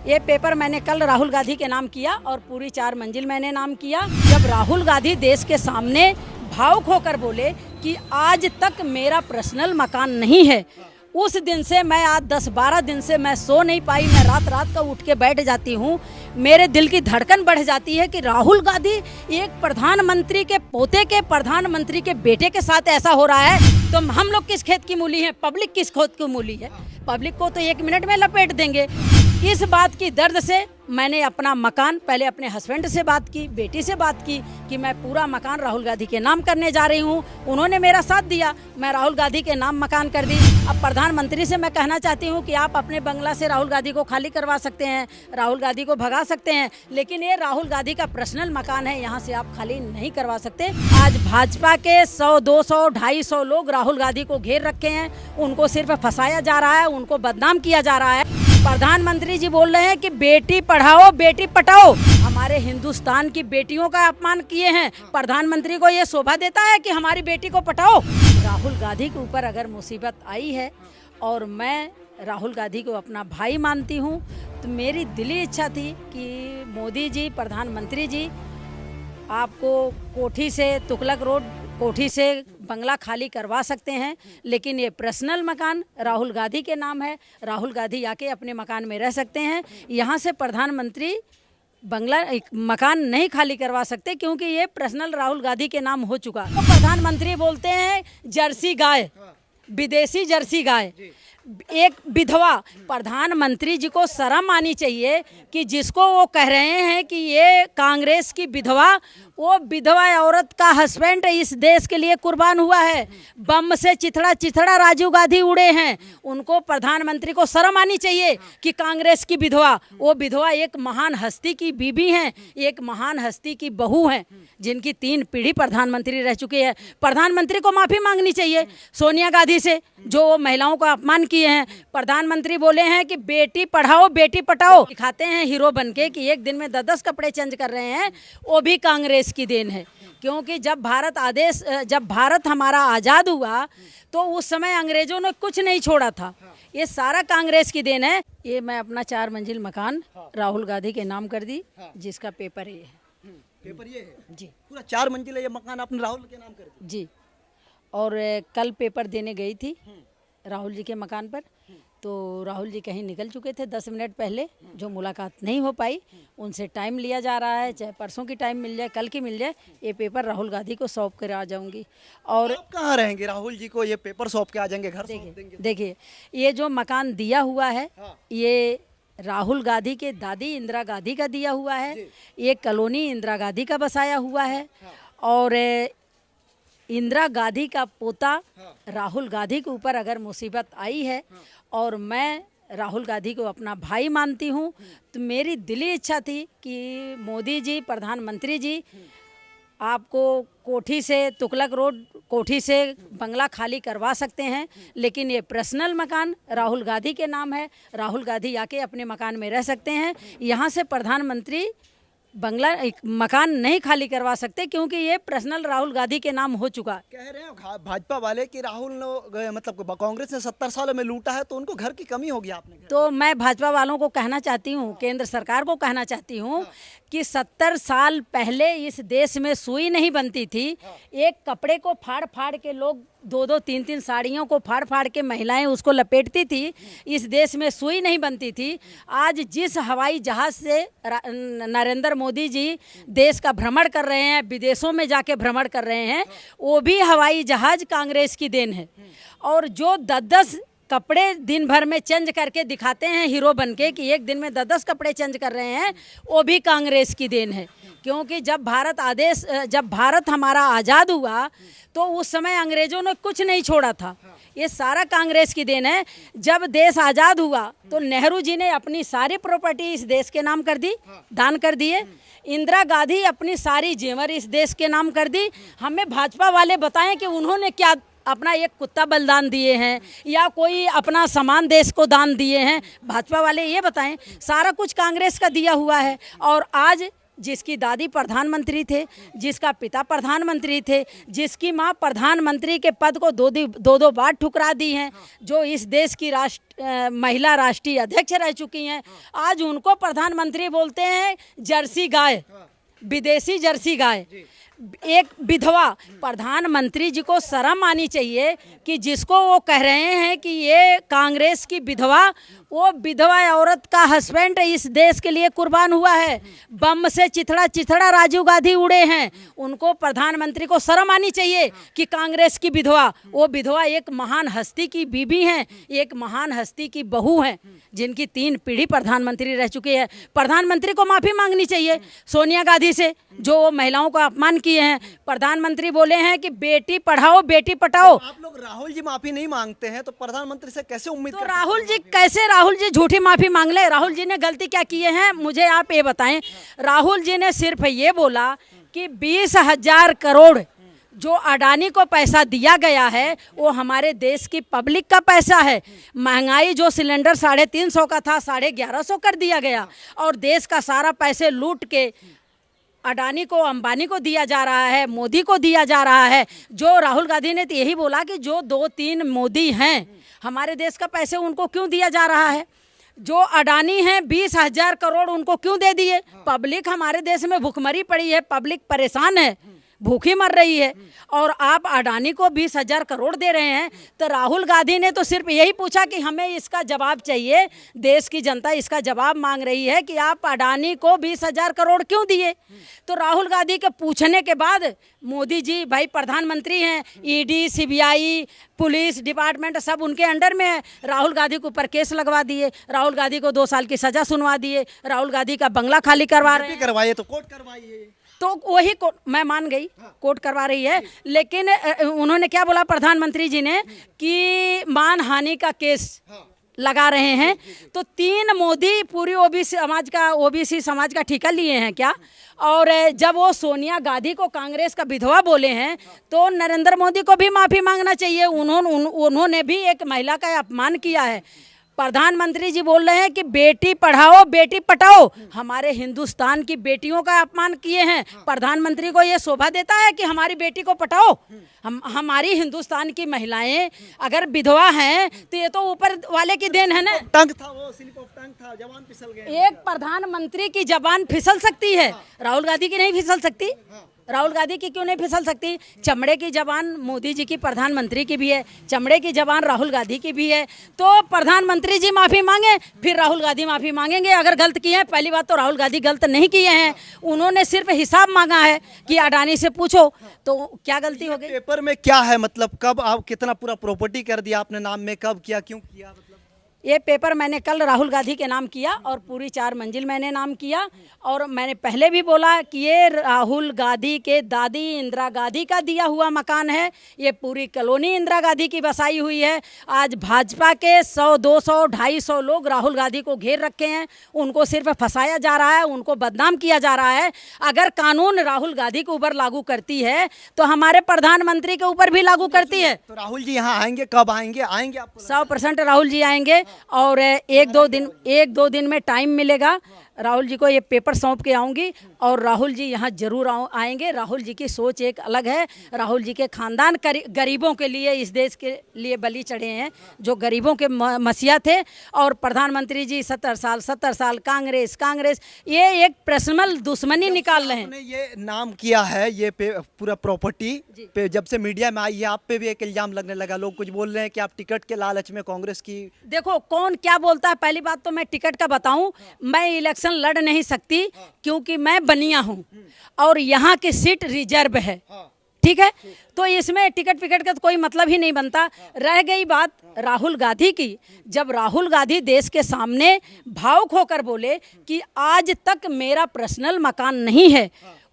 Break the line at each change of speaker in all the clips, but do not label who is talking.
ये पेपर मैंने कल राहुल गांधी के नाम किया और पूरी 4 मंजिल मैंने नाम किया। जब राहुल गांधी देश के सामने भावुक होकर बोले कि आज तक मेरा पर्सनल मकान नहीं है, उस दिन से मैं आज 10-12 दिन से मैं सो नहीं पाई। मैं रात रात को उठ के बैठ जाती हूँ, मेरे दिल की धड़कन बढ़ जाती है कि राहुल गांधी एक प्रधानमंत्री के पोते के, प्रधानमंत्री के बेटे के साथ ऐसा हो रहा है। तो हम लोग किस खेत की मूली है, पब्लिक किस खेत की मूली है? पब्लिक को तो 1 मिनट में लपेट देंगे। इस बात की दर्द से मैंने अपना मकान, पहले अपने हस्बैंड से बात की, बेटी से बात की कि मैं पूरा मकान राहुल गांधी के नाम करने जा रही हूँ। उन्होंने मेरा साथ दिया, मैं राहुल गांधी के नाम मकान कर दी। अब प्रधानमंत्री से मैं कहना चाहती हूँ कि आप अपने बंगला से राहुल गांधी को खाली करवा सकते हैं, राहुल गांधी को भगा सकते हैं, लेकिन ये राहुल गांधी का पर्सनल मकान है, यहाँ से आप खाली नहीं करवा सकते। आज भाजपा के 100, 200, 250 लोग राहुल गांधी को घेर रखे हैं, उनको सिर्फ फंसाया जा रहा है, उनको बदनाम किया जा रहा है। प्रधानमंत्री जी बोल रहे हैं कि बेटी पढ़ाओ बेटी पटाओ, हमारे हिंदुस्तान की बेटियों का अपमान किए हैं। प्रधानमंत्री को ये शोभा देता है कि हमारी बेटी को पटाओ? राहुल गांधी के ऊपर अगर मुसीबत आई है और मैं राहुल गांधी को अपना भाई मानती हूँ, तो मेरी दिली इच्छा थी कि मोदी जी, प्रधानमंत्री जी, आपको कोठी से, तुगलक रोड कोठी से बंगला खाली करवा सकते हैं, लेकिन ये पर्सनल मकान राहुल गांधी के नाम है। राहुल गांधी आके अपने मकान में रह सकते हैं, यहाँ से प्रधानमंत्री बंगला मकान नहीं खाली करवा सकते, क्योंकि ये पर्सनल राहुल गांधी के नाम हो चुका। तो प्रधानमंत्री बोलते हैं जर्सी गाय, विदेशी जर्सी गाय, एक विधवा। प्रधानमंत्री जी को शर्म आनी चाहिए कि जिसको वो कह रहे हैं कि ये कांग्रेस की विधवा, वो विधवा औरत का हस्बैंड इस देश के लिए कुर्बान हुआ है। बम से चिथड़ा चिथड़ा राजीव गांधी उड़े हैं। उनको प्रधानमंत्री को शर्म आनी चाहिए कि कांग्रेस की विधवा, वो विधवा एक महान हस्ती की बीबी हैं, एक महान हस्ती की बहू हैं, जिनकी 3 पीढ़ी प्रधानमंत्री रह चुकी है। प्रधानमंत्री को माफ़ी मांगनी चाहिए सोनिया गांधी से, जो महिलाओं का अपमान किए हैं। प्रधानमंत्री बोले हैं कि बेटी पढ़ाओ बेटी पटाओ, दिखाते हैं हीरो बनके कि एक दिन में 10-10 कपड़े चेंज कर रहे हैं, वो भी कांग्रेस की देन है। क्योंकि जब भारत हमारा आज़ाद हुआ तो उस समय अंग्रेजों ने कुछ नहीं छोड़ा था, ये सारा कांग्रेस की देन है। ये मैं अपना 4 मंजिल मकान राहुल गांधी के नाम कर दी, जिसका पेपर ये है।
पेपर ये है
जी,
पूरा 4 मंजिल है ये मकान आपने राहुल के नाम कर दिया?
जी। और कल पेपर देने गई थी राहुल जी के मकान पर, तो राहुल जी कहीं निकल चुके थे 10 मिनट पहले, जो मुलाकात नहीं हो पाई। उनसे टाइम लिया जा रहा है, चाहे परसों की टाइम मिल जाए, कल की मिल जाए, ये पेपर राहुल गांधी को सौंप कर आ जाऊंगी। और
आप कहाँ रहेंगे? राहुल जी को ये पेपर सौंप के आ जाएंगे, घर सौंप देंगे?
देखिए, ये जो मकान दिया हुआ है, ये राहुल गांधी के दादी इंदिरा गांधी का दिया हुआ है। ये कॉलोनी इंदिरा गांधी का बसाया हुआ है। और इंदिरा गांधी का पोता राहुल गांधी के ऊपर अगर मुसीबत आई है और मैं राहुल गांधी को अपना भाई मानती हूँ, तो मेरी दिली इच्छा थी कि मोदी जी, प्रधानमंत्री जी, आपको कोठी से, तुगलक रोड कोठी से बंगला खाली करवा सकते हैं, लेकिन ये पर्सनल मकान राहुल गांधी के नाम है। राहुल गांधी आके अपने मकान में रह सकते हैं, यहाँ से प्रधानमंत्री बंगला मकान नहीं खाली करवा सकते, क्योंकि ये पर्सनल राहुल गांधी के नाम हो चुका।
कह रहे हैं भाजपा वाले कि राहुल ने मतलब कांग्रेस ने 70 सालों में लूटा है, तो उनको घर की कमी होगी। आपने
तो मैं भाजपा वालों को कहना चाहती हूँ, केंद्र सरकार को कहना चाहती हूँ कि 70 साल पहले इस देश में सुई नहीं बनती थी। एक कपड़े को फाड़ फाड़ के लोग 2-2, 3-3 साड़ियों को फाड़ फाड़ के महिलाएं उसको लपेटती थी। इस देश में सुई नहीं बनती थी। आज जिस हवाई जहाज़ से नरेंद्र मोदी जी देश का भ्रमण कर रहे हैं, विदेशों में जाके भ्रमण कर रहे हैं, वो भी हवाई जहाज़ कांग्रेस की देन है। और जो 10-10 कपड़े दिन भर में चेंज करके दिखाते हैं हीरो बनके कि एक दिन में 10-10 कपड़े चेंज कर रहे हैं, वो भी कांग्रेस की देन है। क्योंकि जब भारत हमारा आज़ाद हुआ तो उस समय अंग्रेजों ने कुछ नहीं छोड़ा था, ये सारा कांग्रेस की देन है। जब देश आज़ाद हुआ तो नेहरू जी ने अपनी सारी प्रॉपर्टी इस देश के नाम कर दी, दान कर दिए। इंदिरा गांधी अपनी सारी जेवर इस देश के नाम कर दी। हमें भाजपा वाले बताएं कि उन्होंने क्या अपना एक कुत्ता बलिदान दिए हैं या कोई अपना सामान देश को दान दिए हैं? भाजपा वाले ये बताएं। सारा कुछ कांग्रेस का दिया हुआ है। और आज जिसकी दादी प्रधानमंत्री थे, जिसका पिता प्रधानमंत्री थे, जिसकी माँ प्रधानमंत्री के पद को दो बार ठुकरा दी हैं, जो इस देश की महिला राष्ट्रीय अध्यक्ष रह चुकी हैं, आज उनको प्रधानमंत्री बोलते हैं जर्सी गाय, विदेशी जर्सी गाय। एक विधवा, प्रधानमंत्री जी को शर्म आनी चाहिए कि जिसको वो कह रहे हैं कि ये कांग्रेस की विधवा, वो विधवा औरत का हस्बैंड इस देश के लिए कुर्बान हुआ है। बम से चिथड़ा चिथड़ा राजीव गांधी उड़े हैं। उनको प्रधानमंत्री को शर्म आनी चाहिए कि कांग्रेस की विधवा, वो विधवा एक महान हस्ती की बीबी हैं, एक महान हस्ती की बहू हैं, जिनकी 3 पीढ़ी प्रधानमंत्री रह चुकी है। प्रधानमंत्री को माफ़ी मांगनी चाहिए सोनिया गांधी से, जो महिलाओं का अपमान किए हैं। प्रधानमंत्री बोले हैं कि बेटी पढ़ाओ बेटी पटाओ।
आप लोग राहुल जी माफी नहीं मांगते हैं तो प्रधानमंत्री से कैसे उम्मीद
तो राहुल जी झूठी माफी मांग ले? राहुल जी ने गलती क्या किए हैं, मुझे आप ये बताएं। राहुल जी ने सिर्फ ये बोला कि 20,000 करोड़ जो अडानी को पैसा दिया गया है वो हमारे देश की पब्लिक का पैसा है। महंगाई जो सिलेंडर 350 का था 1150 कर दिया गया, और देश का सारा पैसे लूट के अडानी को, अंबानी को दिया जा रहा है, मोदी को दिया जा रहा है। जो राहुल गांधी ने तो यही बोला कि जो 2-3 मोदी हैं, हमारे देश का पैसे उनको क्यों दिया जा रहा है? जो अडानी हैं 20,000 करोड़ उनको क्यों दे दिए? पब्लिक हमारे देश में भूखमरी पड़ी है, पब्लिक परेशान है, भूखी मर रही है, और आप अडानी को 20,000 करोड़ दे रहे हैं। तो राहुल गांधी ने तो सिर्फ यही पूछा कि हमें इसका जवाब चाहिए, देश की जनता इसका जवाब मांग रही है कि आप अडानी को 20,000 करोड़ क्यों दिए। तो राहुल गांधी के पूछने के बाद मोदी जी भाई प्रधानमंत्री हैं, ईडी, सीबीआई, पुलिस डिपार्टमेंट सब उनके अंडर में है। राहुल गांधी के ऊपर केस लगवा दिए, राहुल गांधी को 2 साल की सजा सुनवा दिए, राहुल गांधी का बंगला खाली करवा रहे हैं।
करवाइए तो कोर्ट करवाइए,
तो वही मैं मान गई, कोर्ट करवा रही है। लेकिन उन्होंने क्या बोला प्रधानमंत्री जी ने कि मानहानि का केस लगा रहे हैं। तो 3 मोदी पूरी ओबीसी समाज का ठेका लिए हैं क्या? और जब वो सोनिया गांधी को कांग्रेस का विधवा बोले हैं तो नरेंद्र मोदी को भी माफ़ी मांगना चाहिए। उन्होंने भी एक महिला का अपमान किया है। प्रधानमंत्री जी बोल रहे हैं कि बेटी पढ़ाओ बेटी पटाओ, हमारे हिंदुस्तान की बेटियों का अपमान किए हैं। प्रधानमंत्री को ये शोभा देता है कि हमारी बेटी को पटाओ? हमारी हिंदुस्तान की महिलाएं अगर विधवा हैं तो ये तो ऊपर वाले की देन है ना।
टंग था वो, स्लिप ऑफ टंग था, जबान फिसल गया।
एक प्रधानमंत्री की जबान फिसल सकती है, राहुल गांधी की नहीं फिसल सकती। राहुल गांधी की क्यों नहीं फिसल सकती? चमड़े की जबान मोदी जी की, प्रधानमंत्री की भी है, चमड़े की जबान राहुल गांधी की भी है। तो प्रधानमंत्री जी माफ़ी मांगे, फिर राहुल गांधी माफ़ी मांगेंगे अगर गलत किए हैं। पहली बात तो राहुल गांधी गलत नहीं किए हैं, उन्होंने सिर्फ हिसाब मांगा है कि अडानी से पूछो। तो क्या गलती हो गई?
पेपर में क्या है, मतलब कब आप कितना पूरा प्रॉपर्टी कर दिया आपने नाम में, कब किया, क्यों किया? मतलब
ये पेपर मैंने कल राहुल गांधी के नाम किया और पूरी 4 मंजिल मैंने नाम किया। और मैंने पहले भी बोला कि ये राहुल गांधी के दादी इंदिरा गांधी का दिया हुआ मकान है। ये पूरी कॉलोनी इंदिरा गांधी की बसाई हुई है। आज भाजपा के 100, 200, 250 लोग राहुल गांधी को घेर रखे हैं, उनको सिर्फ फंसाया जा रहा है, उनको बदनाम किया जा रहा है। अगर कानून राहुल गांधी के ऊपर लागू करती है तो हमारे प्रधानमंत्री के ऊपर भी लागू करती है।
तो राहुल जी यहाँ आएंगे, कब आएंगे? आएंगे आप?
100% राहुल जी आएंगे और 1-2 दिन में टाइम मिलेगा। राहुल जी को ये पेपर सौंप के आऊँगी और राहुल जी यहाँ जरूर आएंगे। राहुल जी की सोच एक अलग है। राहुल जी के खानदान गरीबों के लिए, इस देश के लिए बलि चढ़े हैं, जो गरीबों के मसीहा थे। और प्रधानमंत्री जी 70 साल कांग्रेस ये एक पर्सनल दुश्मनी निकाल रहे हैं।
आपने ये नाम किया है, ये पूरा प्रॉपर्टी पे जब से मीडिया में आई है आप पे भी एक इल्जाम लगने लगा। लोग कुछ बोल रहे हैं कि आप टिकट के लालच में कांग्रेस की। देखो
कौन क्या बोलता है। पहली बात तो मैं टिकट का बताऊं, मैं इलेक्शन लड़ नहीं सकती क्योंकि मैं बनिया हूं और यहाँ की सीट रिजर्व है। ठीक है, तो इसमें टिकट फिकट का तो कोई मतलब ही नहीं बनता। रह गई बात राहुल गांधी की, जब राहुल गांधी देश के सामने भावुक होकर बोले कि आज तक मेरा पर्सनल मकान नहीं है,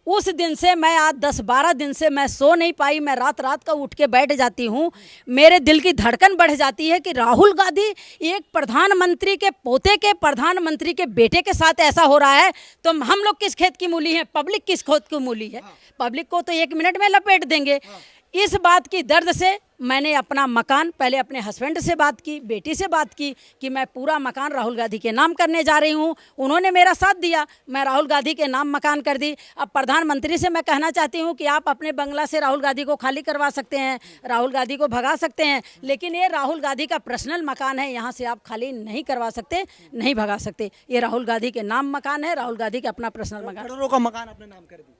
उस दिन से मैं आज 10-12 दिन से मैं सो नहीं पाई। मैं रात का उठ के बैठ जाती हूँ, मेरे दिल की धड़कन बढ़ जाती है कि राहुल गांधी एक प्रधानमंत्री के पोते के, प्रधानमंत्री के बेटे के साथ ऐसा हो रहा है। तो हम लोग किस खेत की मूली हैं? पब्लिक किस खेत की मूली है? पब्लिक को तो 1 मिनट में लपेट देंगे। इस बात की दर्द से मैंने अपना मकान पहले अपने हस्बैंड से बात की, बेटी से बात की कि मैं पूरा मकान राहुल गांधी के नाम करने जा रही हूं। उन्होंने मेरा साथ दिया, मैं राहुल गांधी के नाम मकान कर दी। अब प्रधानमंत्री से मैं कहना चाहती हूं कि आप अपने बंगला से राहुल गांधी को खाली करवा सकते हैं, राहुल गांधी को भगा सकते हैं, लेकिन ये राहुल गांधी का पर्सनल मकान है, यहाँ से आप खाली नहीं करवा सकते, नहीं भगा सकते। ये राहुल गांधी के नाम मकान है, राहुल गांधी का अपना पर्सनल मकान।
करोड़ों का मकान अपने नाम कर दी।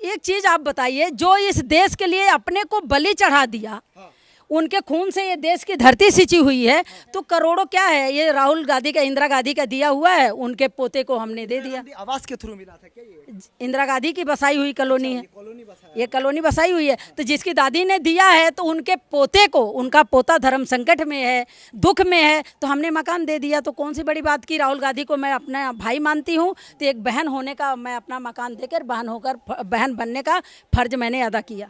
एक चीज आप बताइए, जो इस देश के लिए अपने को बलि चढ़ा दिया,
हाँ।
उनके खून से ये देश की धरती सिंची हुई है, तो करोड़ों क्या है? ये राहुल गांधी का, इंदिरा गांधी का दिया हुआ है, उनके पोते को हमने दे दिया।
आवास के थ्रू मिला था क्या ये?
इंदिरा गांधी की बसाई हुई कॉलोनी है,
कॉलोनी बसा
ये कॉलोनी बसाई हुई है। तो जिसकी दादी ने दिया है, तो उनके पोते को, उनका पोता धर्म संकट में है, दुख में है, तो हमने मकान दे दिया। तो कौन सी बड़ी बात की? राहुल गांधी को मैं अपना भाई मानती हूँ, तो एक बहन होने का मैं अपना मकान देकर बहन बनने का फर्ज मैंने अदा किया।